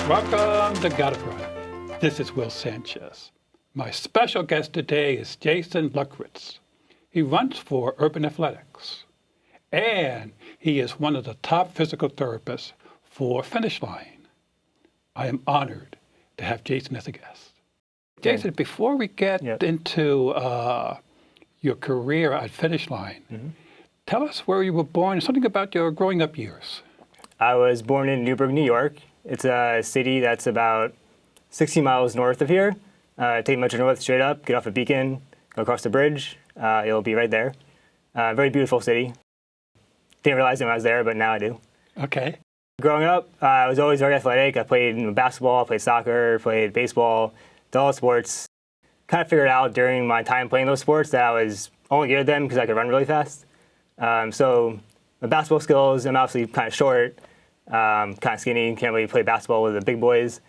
Welcome to Gotta Run. This is Will Sanchez. My special guest today is Jason Lakritz. He runs for Urban Athletics, and he is one of the top physical therapists for Finish Line. I am honored to have Jason as a guest. Jason, before we get into your career at Finish Line, tell us where you were born, something about your growing up years. I was born in Newburgh, New York. It's a city that's about 60 miles north of here. Take Metro North straight up, get off a Beacon, go across the bridge. It'll be right there. Very beautiful city. Didn't realize it when I was there, but now I do. Okay. Growing up, I was always very athletic. I played basketball, played soccer, played baseball, did all the sports. Kind of figured out during my time playing those sports that I was only good at them because I could run really fast. So my basketball skills, I'm obviously kind of short, kind of skinny, can't really play basketball with the big boys.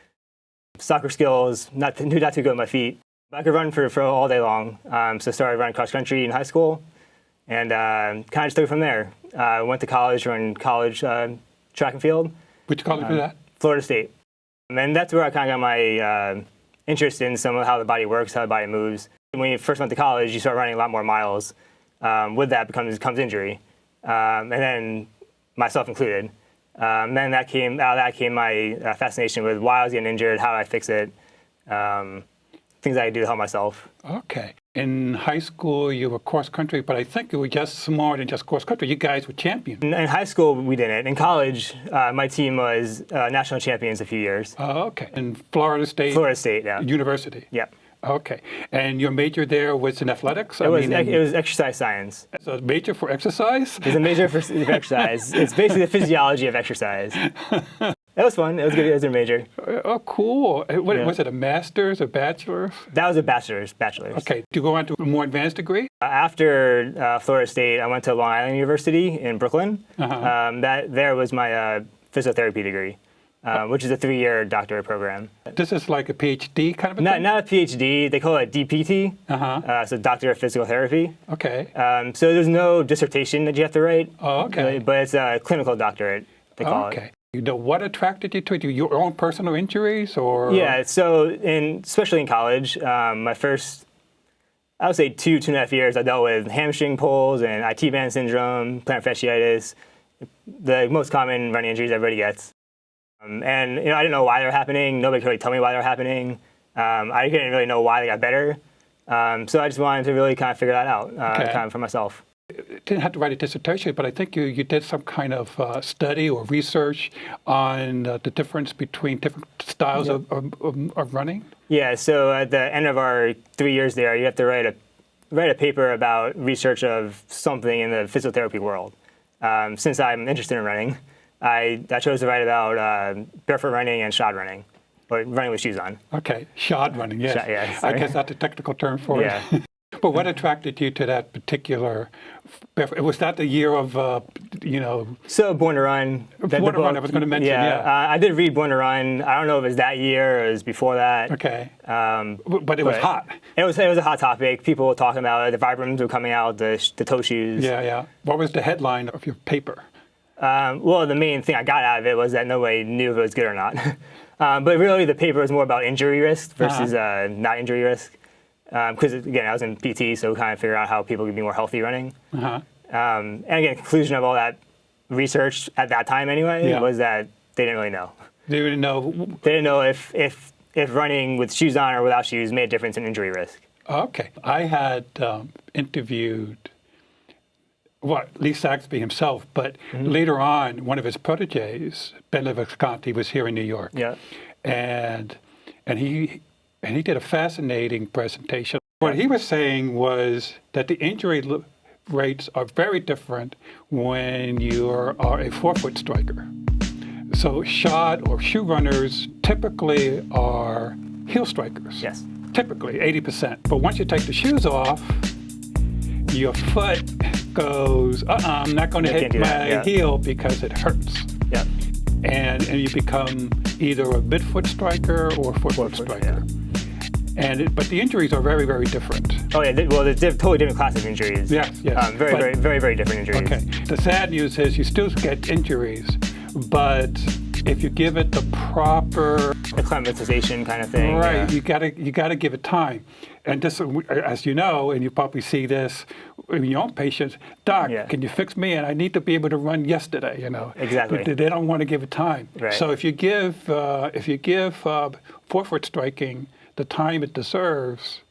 Soccer skills, not too good with my feet. But I could run for all day long. So started running cross country in high school and kind of just took it from there. Went to college, ran college track and field. Which college was that? Florida State. And that's where I kind of got my interest in some of how the body works, how the body moves. When you first went to college, you start running a lot more miles. With that comes injury, and then myself included. Then out of that came my fascination with why I was getting injured, how do I fix it, things I could do to help myself. Okay. In high school, you were cross country, but I think you were just more than just cross country. You guys were champions. In high school, we didn't. In college, my team was national champions a few years. Oh, okay. In Florida State? Florida State, yeah. University? Yeah. Okay. And your major there was in athletics? It was exercise science. So a major for exercise? It's a major for exercise. It's basically the physiology of exercise. It was fun. It was good as a major. Oh, cool. Was it a master's or bachelor's? That was a bachelor's. Okay. Do you go on to a more advanced degree? After Florida State, I went to Long Island University in Brooklyn. There was my physiotherapy degree. Which is a 3-year doctorate program. This is like a PhD kind of a thing? Not a PhD. They call it DPT, so Doctor of Physical Therapy. Okay. So there's no dissertation that you have to write. Oh, okay. Really, but it's a clinical doctorate, they call it. Okay. You know, what attracted you to it? Your own personal injuries? Or? Yeah, so especially in college, my first, I would say 2.5 years, I dealt with hamstring pulls and IT band syndrome, plantar fasciitis, the most common running injuries everybody gets. And I didn't know why they were happening. Nobody could really tell me why they were happening. I didn't really know why they got better. So I just wanted to really kind of figure that out kind of for myself. Didn't have to write a dissertation, but I think you did some kind of study or research on the difference between different styles of running. Yeah, so at the end of our 3 years there, you have to write a paper about research of something in the physiotherapy world. Since I'm interested in running, I chose to write about barefoot running and shod running, or running with shoes on. Okay, shod running, yes. I guess that's a technical term for it. But what attracted you to that particular, was that the year of, So Born to Run. Born to Run, I was going to mention, I did read Born to Run. I don't know if it was that year or it was before that. Okay. But it was hot. It was a hot topic. People were talking about it. The Vibrams were coming out, the toe shoes. Yeah. What was the headline of your paper? Well, the main thing I got out of it was that nobody knew if it was good or not. But really, the paper was more about injury risk versus not injury risk. Because, again, I was in PT, so we kind of figured out how people could be more healthy running. And again, the conclusion of all that research at that time anyway was that they didn't really know. They didn't know? They didn't know if running with shoes on or without shoes made a difference in injury risk. Okay. I had interviewed Lee Saxby himself, but later on, one of his proteges, Ben Visconti, was here in New York. Yeah. And he did a fascinating presentation. What he was saying was that the injury rates are very different when you are a forefoot striker. So shod or shoe runners typically are heel strikers. Yes. Typically 80%. But once you take the shoes off, your foot goes, I'm not going to hit my heel because it hurts. Yeah. And you become either a midfoot striker or a forefoot striker. Yeah. But the injuries are very, very different. Oh yeah, they're totally different class of injuries. Yes. Very different injuries. Okay. The sad news is you still get injuries, but if you give it the proper Acclimatization kind of thing. right, Yeah. you gotta give it time. And this, as you know, and you probably see this in your own patients, Doc, Yeah. can you fix me? And I need to be able to run yesterday. You know, Exactly. But they don't want to give it time. Right. So if you give forefoot striking the time it deserves,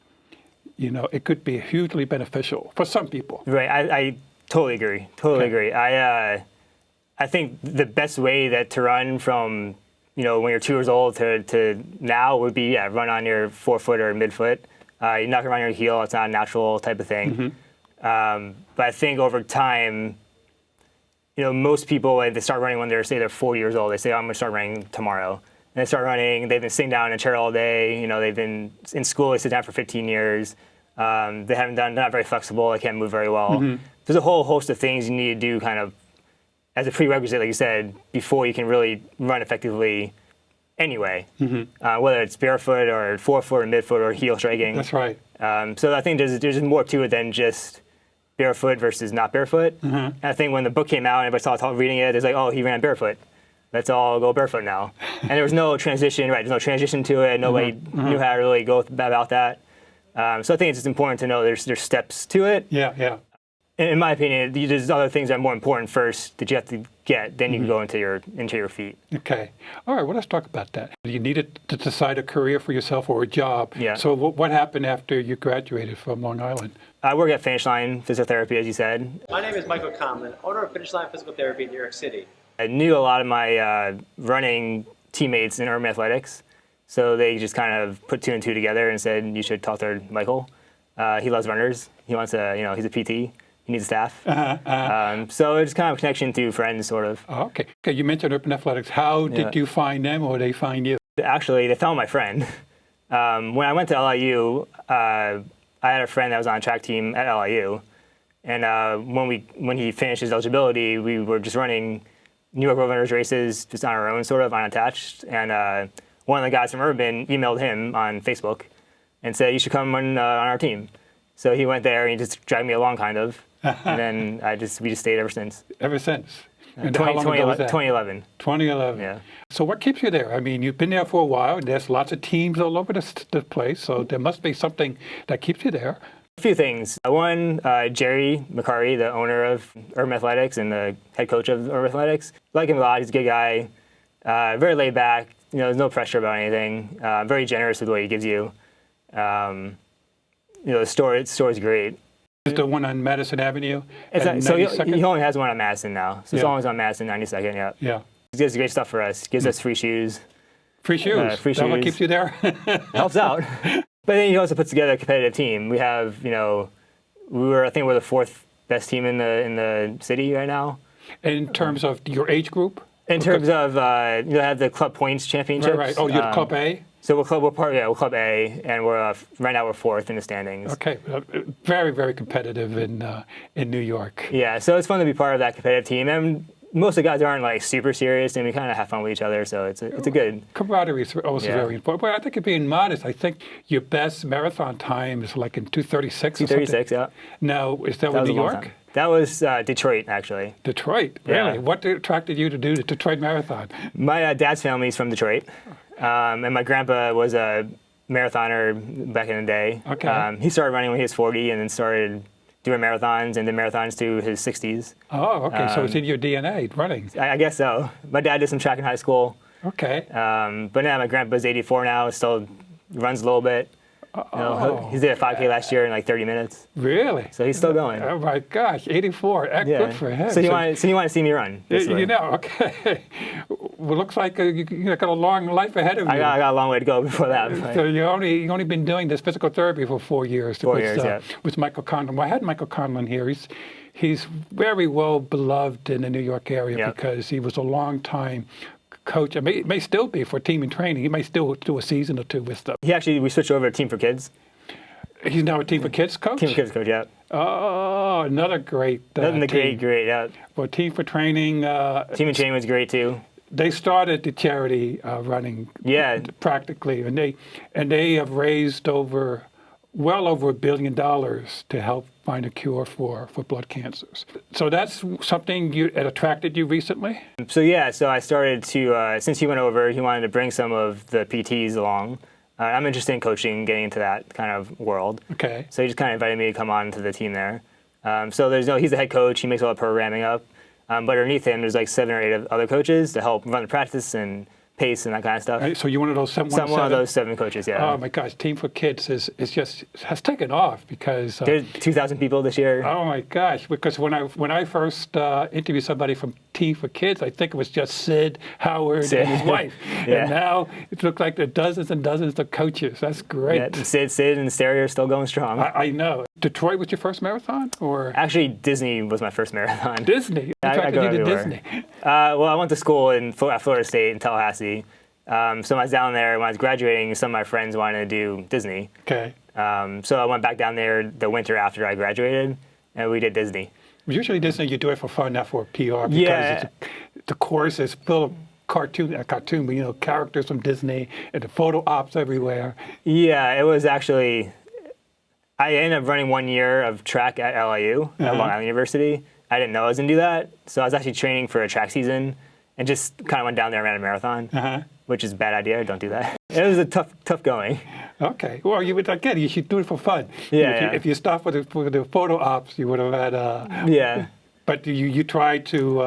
you know, it could be hugely beneficial for some people. Right. I totally agree. Totally Okay. agree. I think the best way to run from, when you're 2 years old to now would be, run on your forefoot or midfoot. You're not going to run on your heel. It's not a natural type of thing. But I think over time, most people, when they start running when they're 4 years old, they say, oh, I'm going to start running tomorrow. And they start running. They've been sitting down in a chair all day. They've been in school. They sit down for 15 years. They haven't they're not very flexible. They can't move very well. There's a whole host of things you need to do kind of as a prerequisite, like you said, before you can really run effectively anyway, whether it's barefoot or forefoot or midfoot or heel striking. That's right. So I think there's more to it than just barefoot versus not barefoot. And I think when the book came out and everybody started reading it, it's like, oh, he ran barefoot. Let's all go barefoot now. And there was no transition, right? There's no transition to it. Nobody knew how to really go about that. So I think it's just important to know there's steps to it. Yeah. In my opinion, there's other things that are more important first that you have to get. Then you can go into your feet. Okay. All right. Well, let's talk about that. You needed to decide a career for yourself or a job. Yeah. So what happened after you graduated from Long Island? I work at Finish Line Physiotherapy, as you said. My name is Michael Conlon, owner of Finish Line Physical Therapy in New York City. I knew a lot of my running teammates in urban athletics, so they just kind of put two and two together and said, you should talk to Michael. He loves runners. He wants he's a PT. He needs staff. So it's kind of a connection through friends, sort of. Oh, okay. You mentioned urban athletics. How did you find them, or they find you? Actually, they found my friend. When I went to LIU, I had a friend that was on a track team at LIU, and when he finished his eligibility, we were just running New York Road Runners races just on our own, sort of unattached. And one of the guys from Urban emailed him on Facebook and said, you should come on our team. So he went there and he just dragged me along, kind of. And then we just stayed ever since. Ever since? And how long ago was that? 2011. 2011. Yeah. So what keeps you there? I mean, you've been there for a while. There's lots of teams all over the place, so there must be something that keeps you there. A few things. One, Jerry McCurry, the owner of Urban Athletics and the head coach of Urban Athletics. I like him a lot. He's a good guy. Very laid back. There's no pressure about anything. Very generous with what he gives you. The store is great. Is the one on Madison Avenue? So he only has one on Madison now. So it's Yeah. always on Madison 92nd, yeah. Yeah. He does great stuff for us. He gives us free shoes. Free shoes. Free That what shoes. keeps you there? Helps out. But then he also puts together a competitive team. We have, I think we're the fourth best team in the city right now. In terms of your age group? In terms of, they have the Club Points Championships. Right. Oh, you're Club A? So we're Club A, and we're right now we're fourth in the standings. Okay. Very, very competitive in New York. Yeah, so it's fun to be part of that competitive team. And most of the guys aren't like super serious, and we kind of have fun with each other. So it's a good Camaraderie is also Yeah. very important. But I think you're being modest. I think your best marathon time is like in 2:36 or 2:36. Yeah, Now, is that that in was New a long York? time. That was Detroit, actually. Detroit, Yeah. really? What attracted you to do the Detroit Marathon? My dad's family is from Detroit, and my grandpa was a marathoner back in the day. Okay. He started running when he was 40, and then started doing marathons and did marathons to his 60s. Oh, okay. So it's in your DNA, running. I guess so. My dad did some track in high school, Okay. but now my grandpa's 84 now, still runs a little bit. He did a 5K last year in like 30 minutes, Really? so he's still going. Oh my gosh, 84. Good for him. So you want to see me run? basically. Okay. Well, looks like you got a long life ahead of you. I got a long way to go before that. So you only been doing this physical therapy for 4 years. 4 years, yeah. With Michael Conlon. Well, I had Michael Conlon here. He's very well beloved in the New York area Yeah. because he was a long time coach. I may still be for team and training. He may still do a season or two with stuff. We switched over to Team for Kids. He's now a Team for Kids coach? Team for Kids coach, yeah. Oh, another great team. Great, yeah. Well, Team for Training. Team and Training was great too. They started the charity running practically, and they have raised well over $1 billion to help find a cure for blood cancers. So that's something that attracted you recently? So yeah, so I started to, since he went over, he wanted to bring some of the PTs along. I'm interested in coaching, getting into that kind of world. Okay. So he just kind of invited me to come on to the team there. So he's the head coach, he makes all the programming up. But underneath him, there's like 7 or 8 other coaches to help run the practice and pace and that kind of stuff. Right, so you're one of those one of those 7 coaches, yeah. Oh my gosh, Team for Kids has taken off because there's 2,000 people this year. Oh my gosh! Because when I first interviewed somebody from Team for Kids, I think it was just Sid, Howard, and his wife. Yeah. And now it looks like there are dozens and dozens of coaches. That's great. Yeah, Sid and Stereo are still going strong. I know. Detroit was your first marathon, or actually Disney was my first marathon. Disney. I go everywhere. Disney. Well, I went to school at Florida State in Tallahassee. So when I was down there, when I was graduating, some of my friends wanted to do Disney. Okay. So I went back down there the winter after I graduated, and we did Disney. Usually Disney, you do it for fun, not for PR, because the course is full of cartoon, but characters from Disney and the photo ops everywhere. Yeah, it was actually. I ended up running 1 year of track at LIU, at Long Island University. I didn't know I was going to do that. So I was actually training for a track season and just kind of went down there and ran a marathon, which is a bad idea. Don't do that. It was a tough going. Okay. Well, you should do it for fun. Yeah. If you stopped with the photo ops, you would have had. Yeah. But you tried to.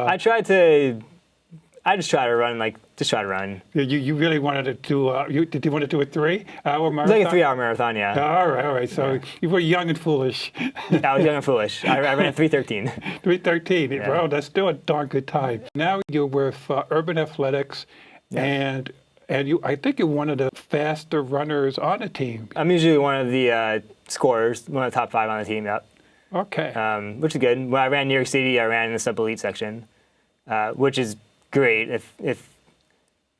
I just try to run. You really wanted to do. Did you want to do a 3-hour marathon? It was like a 3-hour marathon, yeah. All right. So you were young and foolish. I was young and foolish. I ran 3:13. 3:13. Yeah. Well, that's still a darn good time. Now you're with Urban Athletics, and I think you're one of the faster runners on the team. I'm usually one of the scorers, one of the top 5 on the team. Yep. Okay. Which is good. When I ran New York City, I ran in the sub elite section, which is great.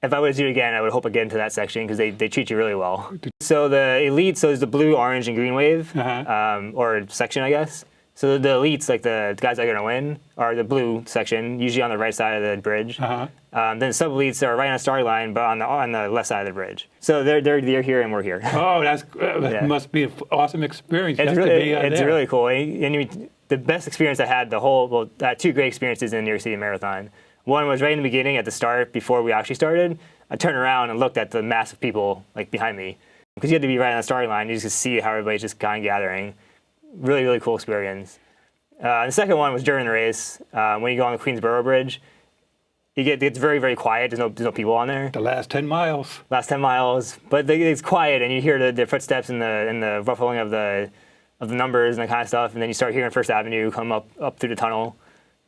If I were to do it again, I would hope I get into that section because they treat you really well. So the elite, so is the blue, orange, and green wave, or section, I guess. So the elites, like the guys that are going to win, are the blue section, usually on the right side of the bridge. Then sub elites are right on the starting line, but on the left side of the bridge. So they're here and we're here. Oh, that must be an awesome experience. It's really cool. And the best experience I had, I had 2 great experiences in the New York City Marathon. One was right in the beginning at the start, before we actually started. I turned around and looked at the mass of people like behind me. Because you had to be right on the starting line. You just could see how everybody's just kind of gathering. Really, really cool experience. The second one was during the race. When you go on the Queensboro Bridge, it's very, very quiet. There's no people on there. The last 10 miles. Last 10 miles. But it's quiet, and you hear the footsteps and the ruffling of the numbers and that kind of stuff. And then you start hearing First Avenue come up through the tunnel.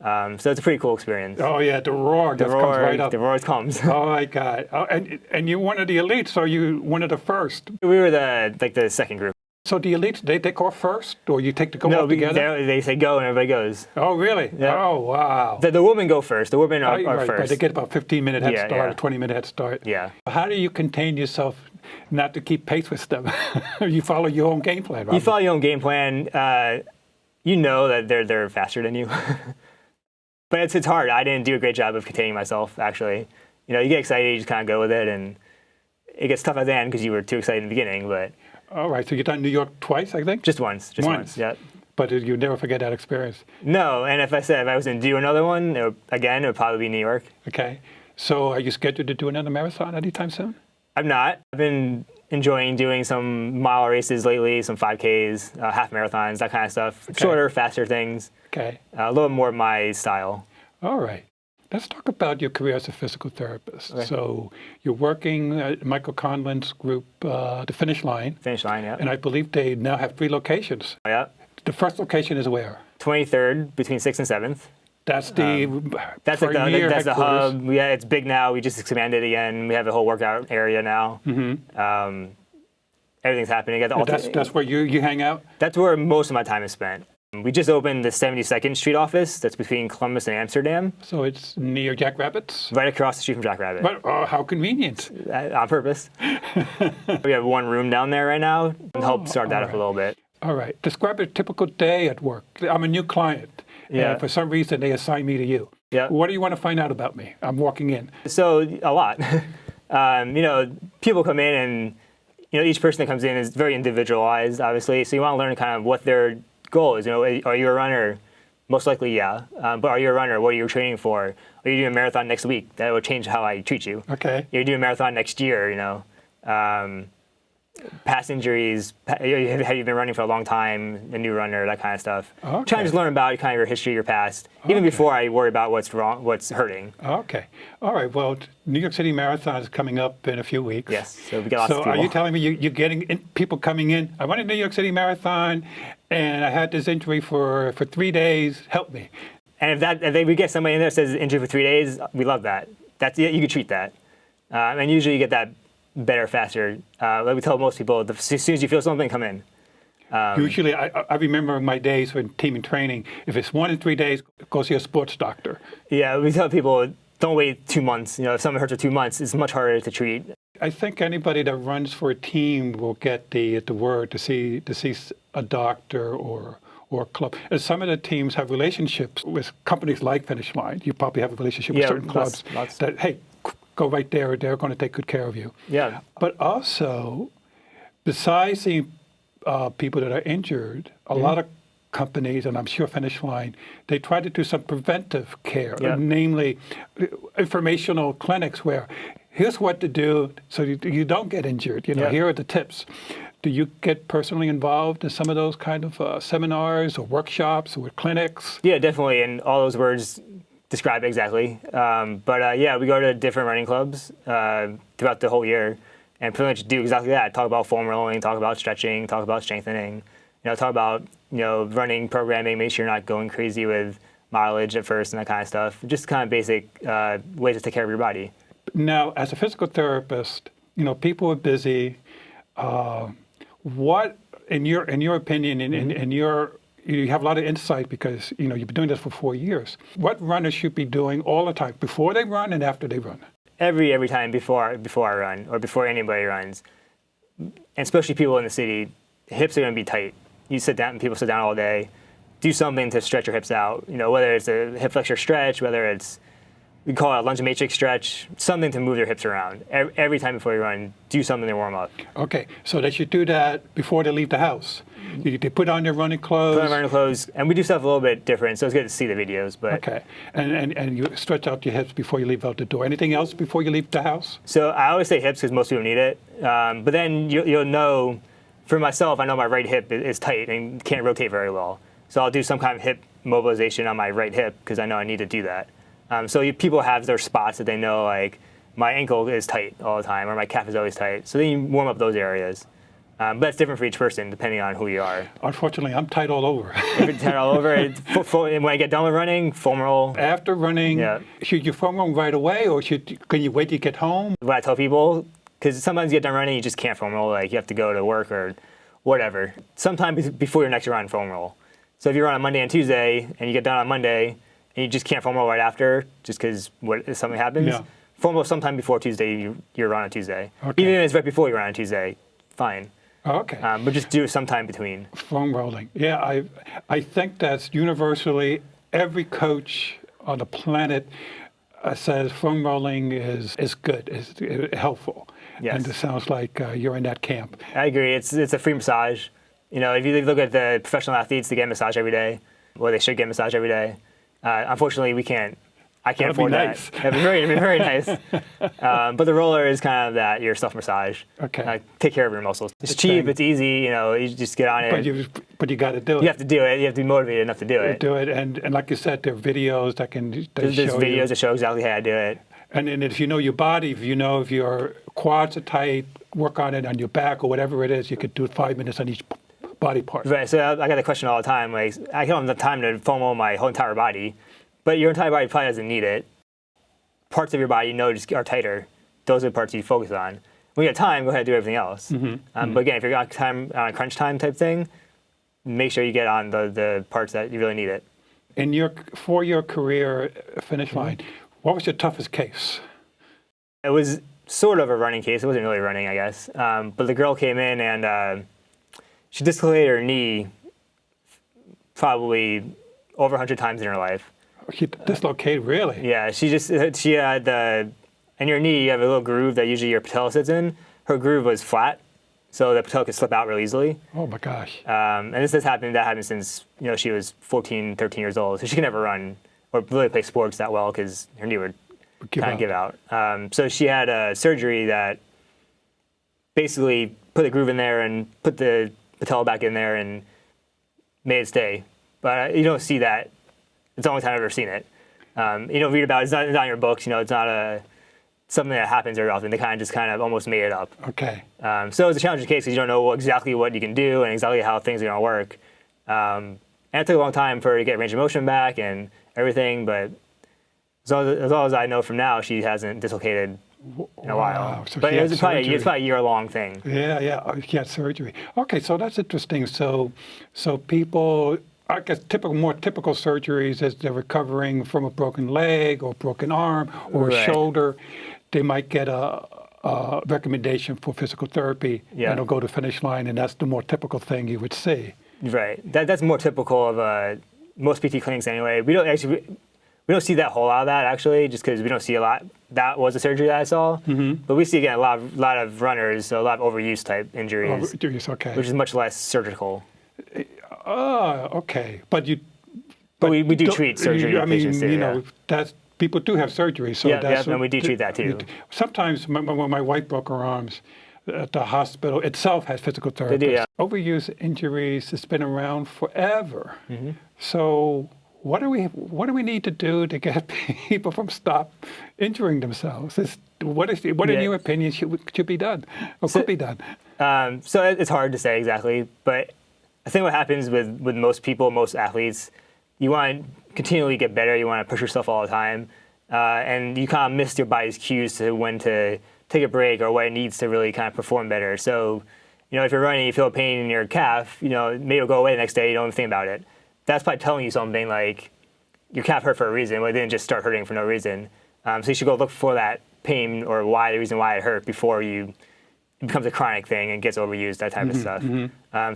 So it's a pretty cool experience. Oh yeah, the roar comes right up. The roar comes. Oh my God! Oh, and you're one of the elites, so you one of the first. We were the second group. So the elites, they take off first, or you take the go off together? No, they say go and everybody goes. Oh really? Yeah. Oh wow. The women go first. The women are right, first. But they get about 15-minute head start, or 20-minute head start. Yeah. How do you contain yourself not to keep pace with them? You follow your own game plan, right? You follow your own game plan. You know that they're faster than you. But it's hard. I didn't do a great job of containing myself, actually. You get excited, you just kind of go with it, and it gets tough at the end because you were too excited in the beginning, but... All right, so you've done New York twice, I think? Just once, yeah. But you never forget that experience? No, and if I was going to do another one, it would probably be New York. Okay. So are you scheduled to do another marathon anytime soon? I'm not. I've been enjoying doing some mile races lately, some 5Ks, half marathons, that kind of stuff. Okay. Shorter, faster things. Okay. A little more my style. All right. Let's talk about your career as a physical therapist. Okay. So you're working at Michael Conlin's group, The Finish Line. Finish Line, yeah. And I believe they now have 3 locations. Yeah. The first location is where? 23rd, between 6th and 7th. That's the that's the hub. Yeah, it's big now. We just expanded again. We have a whole workout area now. Everything's happening. That's where you hang out? That's where most of my time is spent. We just opened the 72nd Street office. That's between Columbus and Amsterdam. So it's near Jackrabbits? Right across the street from Jackrabbit. But how convenient. On purpose. We have 1 room down there right now. Help start that up a little bit. All right. Describe a typical day at work. I'm a new client. Yeah. And for some reason, they assign me to you. Yeah. What do you want to find out about me? I'm walking in. So a lot. People come in and, each person that comes in is very individualized, obviously. So you want to learn kind of what their goals. Are you a runner? Most likely, yeah. But are you a runner? What are you training for? Are you doing a marathon next week? That will change how I treat you. Okay. You're doing a marathon next year, past injuries, have you been running for a long time, a new runner, that kind of stuff. Okay. Trying to just learn about kind of your history, your past, even before I worry about what's wrong, what's hurting. Okay. All right. Well, New York City Marathon is coming up in a few weeks. Yes. So we got lots of So people. are you telling me you're getting people coming in? I went to New York City Marathon, and I had this injury for 3 days. Help me. And if we get somebody in there that says injury for 3 days, we love that. You can treat that. And usually you get that better, faster. Like we tell most people, as soon as you feel something, come in. Usually, I remember my days when team and training. If it's 1 in 3 days, go see a sports doctor. Yeah, we tell people, don't wait 2 months. If something hurts for 2 months, it's much harder to treat. I think anybody that runs for a team will get the word to see a doctor or a club. And some of the teams have relationships with companies like Finish Line. You probably have a relationship with certain clubs lots. that, hey, go right there. They're going to take good care of you. Yeah. But also, besides the people that are injured, a lot of companies, and I'm sure Finish Line, they try to do some preventive care, namely informational clinics where here's what to do so you don't get injured. Here are the tips. Do you get personally involved in some of those kind of seminars or workshops or clinics? Yeah, definitely. And all those words describe it exactly. But we go to different running clubs throughout the whole year and pretty much do exactly that. Talk about foam rolling, talk about stretching, talk about strengthening, talk about, running programming, make sure you're not going crazy with mileage at first and that kind of stuff. Just kind of basic ways to take care of your body. Now, as a physical therapist, people are busy. What, in your opinion, and you have a lot of insight because you've been doing this for 4 years. What runners should be doing all the time before they run and after they run? Every time before I run or before anybody runs, and especially people in the city, hips are going to be tight. You sit down, people sit down all day. Do something to stretch your hips out. Whether it's a hip flexor stretch, whether it's we call it a lunge matrix stretch, something to move their hips around. Every time before you run, do something to warm up. Okay, so they should do that before they leave the house. They put on their running clothes. Put on running clothes, and we do stuff a little bit different, so it's good to see the videos. But okay, and you stretch out your hips before you leave out the door. Anything else before you leave the house? So I always say hips because most people need it. But then you'll know, for myself, I know my right hip is tight and can't rotate very well. So I'll do some kind of hip mobilization on my right hip because I know I need to do that. People have their spots that they know, like my ankle is tight all the time or my calf is always tight. So then you warm up those areas. But that's different for each person depending on who you are. Unfortunately, I'm tight all over. Tight all over. When I get done with running, foam roll. After running, should you foam roll right away or can you wait till you get home? What I tell people, because sometimes you get done running, you just can't foam roll. Like you have to go to work or whatever. Sometime before your next run, foam roll. So if you run on Monday and Tuesday and you get done on Monday, and you just can't foam roll right after, just because something happens. Foam roll sometime before Tuesday, you run on Tuesday. Okay. Even if it's right before you run on Tuesday, fine. Okay. But just do it sometime between. Foam rolling. Yeah, I think that's universally every coach on the planet says foam rolling is good, is helpful. Yes. And it sounds like you're in that camp. I agree. It's a free massage. If you look at the professional athletes, they get a massage every day, or they should get a massage every day. Unfortunately, we can't. I can't afford that. That'd be very nice. But the roller is kind of that your self massage. Okay. Take care of your muscles. It's cheap. It's easy. You just get on it. But you got to do it. You have to do it. You have to be motivated enough to do it. Do it, and like you said, there are videos that can. There's videos that show exactly how to do it. And if you know your body, if your quads are tight, work on it on your back or whatever it is. You could do 5 minutes on each body part. Right. So I got the question all the time. Like I don't have the time to foam roll my whole entire body. But your entire body probably doesn't need it. Parts of your body just are tighter. Those are the parts you focus on. When you have time, go ahead and do everything else. But again, if you're on a crunch time type thing, make sure you get on the parts that you really need it. For your career Finish Line, what was your toughest case? It was sort of a running case. It wasn't really running, I guess. But the girl came in and she dislocated her knee probably over 100 times in her life. She dislocated, really? Yeah, she had in your knee, you have a little groove that usually your patella sits in. Her groove was flat, so the patella could slip out really easily. Oh my gosh. And that happened since she was 14, 13 years old. So she could never run or really play sports that well because her knee would kind of give out. So she had a surgery that basically put a groove in there and put the patella back in there and made it stay. But you don't see that. It's the only time I've ever seen it. You don't read about it. It's not in your books. It's not something that happens very often. They kind of almost made it up. Okay. So it's a challenging case because you don't know exactly what you can do and exactly how things are going to work. And it took a long time for her to get range of motion back and everything. But as long as I know from now, she hasn't dislocated in a while. So but it's probably a year-long thing. Yeah. Oh, she had surgery. Okay, so that's interesting. So people, I guess more typical surgeries as they're recovering from a broken leg or broken arm or a shoulder, they might get a recommendation for physical therapy and they'll go to finish line, and that's the more typical thing you would see. Right. That's more typical of most PT clinics anyway. We don't see that whole lot of that actually, just because we don't see a lot. That was a surgery that I saw, but we see again a lot of runners, so a lot of overuse type injuries, Okay. which is much less surgical. Okay, but we do treat surgery patients too. That's people do have surgery, so and we do treat that too. Sometimes when my wife broke her arms, the hospital itself has physical therapists. They do, Overuse injuries has been around forever. So what do we need to do to get people from stop injuring themselves? What in your opinion should be done or could be done? So it's hard to say exactly, but I think what happens with most people, most athletes, you want to continually get better. You want to push yourself all the time, and you kind of miss your body's cues to when to take a break or what it needs to really kind of perform better. So, if you're running, you feel a pain in your calf, maybe it'll go away the next day. You don't even think about it. That's probably telling you something like your calf hurt for a reason. Well, it didn't just start hurting for no reason. So you should go look for that pain or the reason why it hurt before it becomes a chronic thing and gets overused, that type of stuff.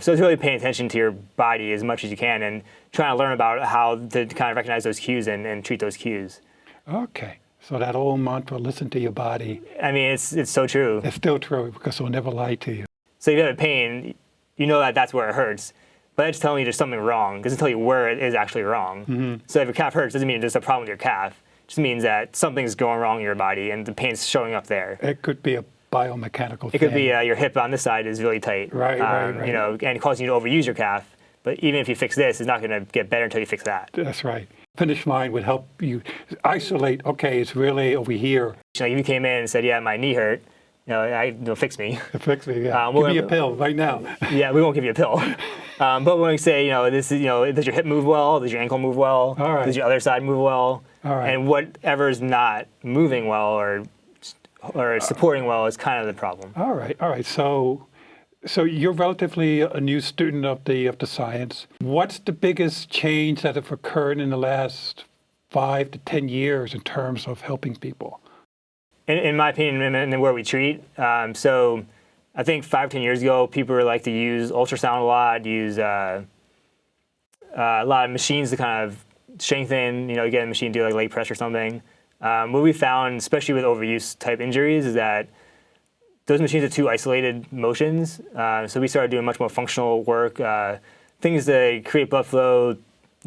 So it's really paying attention to your body as much as you can and trying to learn about how to kind of recognize those cues and treat those cues. Okay. So that old mantra, listen to your body. I mean, it's so true. It's still true because it'll never lie to you. So if you have a pain, you know that's where it hurts. But it's telling you there's something wrong. It doesn't tell you where it is actually wrong. So if your calf hurts, doesn't mean there's a problem with your calf. It just means that something's going wrong in your body and the pain's showing up there. It could be a biomechanical thing. It could be your hip on this side is really tight. Right. And causing you to overuse your calf. But even if you fix this, it's not going to get better until you fix that. That's right. Finish line would help you isolate, okay, it's really over here. If you came in and said, yeah, my knee hurt, fix me. Fix me, yeah. Give me a pill right now. Yeah, we won't give you a pill. But when we say, does your hip move well? Does your ankle move well? All right. Does your other side move well? All right. And whatever is not moving well or supporting well is kind of the problem. All right. So you're relatively a new student of the science. What's the biggest change that have occurred in the last 5 to 10 years in terms of helping people? In my opinion, and where we treat, so I think 5, 10 years ago, people would like to use ultrasound a lot, use a lot of machines to kind of strengthen, get a machine to do like leg press or something. What we found, especially with overuse type injuries, is that those machines are too isolated motions. So we started doing much more functional work, things that create blood flow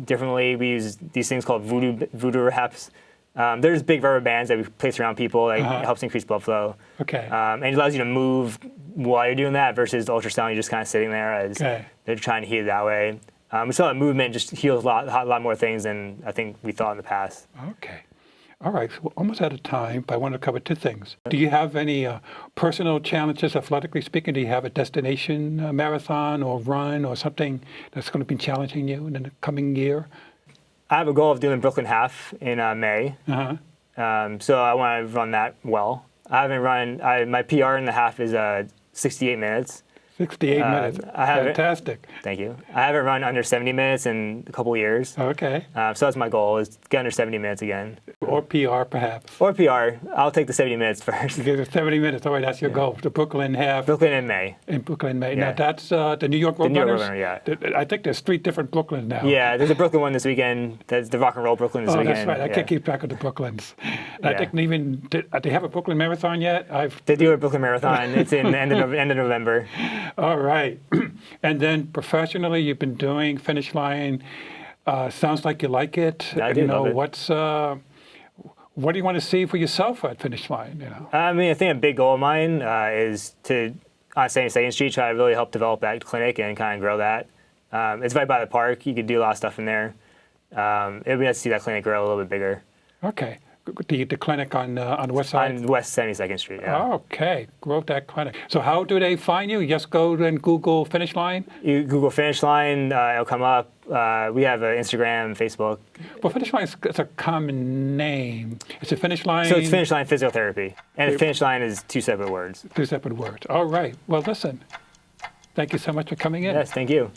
differently. We use these things called voodoo wraps. There's big rubber bands that we place around people that helps increase blood flow. Okay. And it allows you to move while you're doing that versus the ultrasound, you're just kind of sitting there as they're trying to heal it that way. We saw that movement just heals a lot more things than I think we thought in the past. Okay. All right, so we're almost out of time, but I want to cover 2 things. Do you have any personal challenges, athletically speaking? Do you have a destination marathon or run or something that's going to be challenging you in the coming year? I have a goal of doing Brooklyn Half in May, so I want to run that well. I haven't run. My PR in the half is 68 minutes, 68 minutes. I haven't- Fantastic. Thank you. I haven't run under 70 minutes in a couple years. Okay. So that's my goal, is to get under 70 minutes again. Or PR, perhaps. Or PR. I'll take the 70 minutes first. Get to 70 minutes. All right, that's your goal. The Brooklyn half. Brooklyn in May. In Brooklyn, May. Yeah. Now, that's the New York Road New York Runners? Roadrunner, yeah. I think there's 3 different Brooklyns now. Yeah, there's a Brooklyn one this weekend. There's the Rock and Roll Brooklyn this Oh, weekend. that's right. I yeah. can't keep track of the Brooklyns. I Yeah. think even, do they have a Brooklyn Marathon yet? They do a Brooklyn Marathon. It's in the end of November. All right. And then professionally, you've been doing Finish Line. Sounds like you like it. I do love it. What do you want to see for yourself at Finish Line? You know. I mean, I think a big goal of mine is to, on 72nd Street, try to really help develop that clinic and kind of grow that. It's right by the park. You could do a lot of stuff in there. It would be nice to see that clinic grow a little bit bigger. Okay. The clinic on the west side. On West 72nd Street, yeah. Okay, grow that clinic. So how do they find you? Just go and Google Finish Line? You Google Finish Line, it'll come up. We have Instagram, Facebook. Well, Finish Line is a common name. It's a Finish Line. So it's Finish Line Physiotherapy. And the Finish Line is 2 separate words. 2 separate words. All right. Well, listen. Thank you so much for coming in. Yes, thank you.